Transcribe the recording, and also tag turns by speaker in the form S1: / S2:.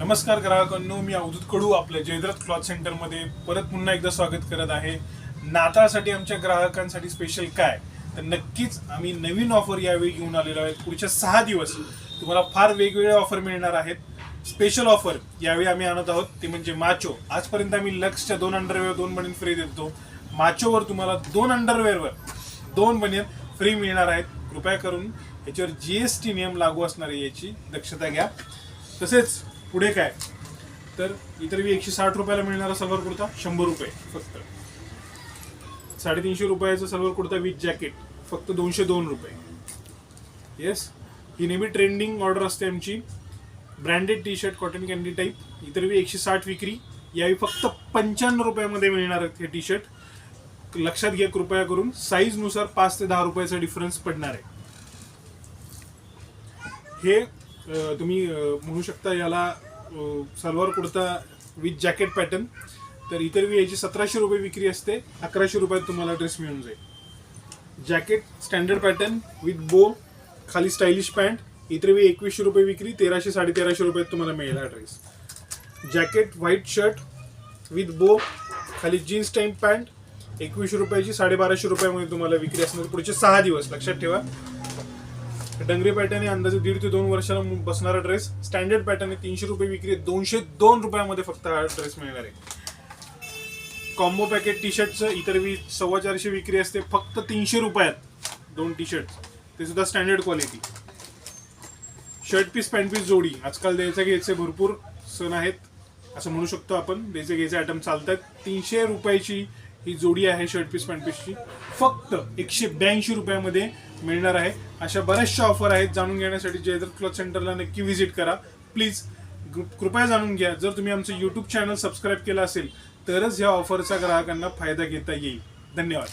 S1: नमस्कार ग्राहकांनो, मी अवधूत कडू आपल्या जयद्रथ क्लॉथ सेंटरमध्ये परत पुन्हा एकदा स्वागत करत आहे. नाताळसाठी आमच्या ग्राहकांसाठी स्पेशल काय, तर नक्कीच आम्ही नवीन ऑफर यावेळी घेऊन आलेलो आहे. पुढच्या 6 दिवस तुम्हाला फार वेगवेगळे ऑफर मिळणार आहेत. स्पेशल ऑफर यावेळी आम्ही आणत आहोत ते म्हणजे माचो. आजपर्यंत आम्ही लक्सच्या 2 अंडरवेअर 2 बनियन फ्री देतो. माचोवर तुम्हाला 2 अंडरवेअरवर 2 बनियन फ्री मिळणार आहेत. कृपया करून याच्यावर GST नियम लागू असणार आहे याची दक्षता घ्या. तसेच पुढे काय, तर इतर 160 रुपयाला मिळणारा सलवार कुर्ता 100 रुपये फक्त. 350 रुपयाचा सलवार कुर्ता विथ जॅकेट फक्त 202 रुपये. येस, ही नेहमी ट्रेंडिंग ऑर्डर असते आमची. Branded T shirt cotton candy type, इतर 160 विक्री, यावेळी फक्त 95 रुपयामध्ये मिळणार आहेत हे टी शर्ट. लक्षात घ्या कृपया करून, साईजनुसार 5 ते 10 रुपयाचा डिफरन्स पडणार आहे. हे तुम्ही म्हणू शकता याला salwar kurta with jacket pattern. तर इतर वेळी याची 1700 रुपये विक्री असते, 1100 रुपयात तुम्हाला ड्रेस मिळून जाईल. जॅकेट स्टँडर्ड पॅटर्न विथ बो, खाली स्टायलिश पॅन्ट, इतर वेळी 2100 रुपये विक्री, 1300-1350 रुपयात तुम्हाला मिळेल हा dress. Jacket white shirt with बो, खाली जीन्स टाईप पॅन्ट, 2100 रुपयाची, 1250 रुपयामध्ये तुम्हाला विक्री असणार पुढचे 6 दिवस. लक्षात ठेवा. डंगरी पॅटर्न आहे, अंदाजे 1.5 ते 2 वर्षाला बसणारा ड्रेस. स्टँडर्ड पॅटर्न आहे, 300 रुपये विक्री, 202 रुपयामध्ये फक्त हा ड्रेस मिळणार आहे. कॉम्बो पॅकेट टी शर्टचं इतर 450 विक्री असते, फक्त 300 रुपयात 2 टी शर्ट, ते सुद्धा standard quality. Shirt piece pant piece जोडी, आजकाल द्यायचे घ्यायचे भरपूर सण आहेत असं म्हणू शकतो आपण, द्यायचे घ्यायचे आयटम चालतात. 300 रुपयाची ही जोडी आहे शर्ट पीस पॅन्ट पीसची, फक्त 182 रुपयामध्ये मिळणार आहे. अशा बऱ्याचशा ऑफर आहेत. जाणून घेण्यासाठी जयद्रथ क्लॉथ सेंटरला नक्की व्हिजिट करा प्लीज. कृपया जाणून घ्या. जर तुम्ही आमचं YouTube चॅनल सबस्क्राईब केलं असेल तरच ह्या ऑफरचा ग्राहकांना फायदा घेता येईल. धन्यवाद.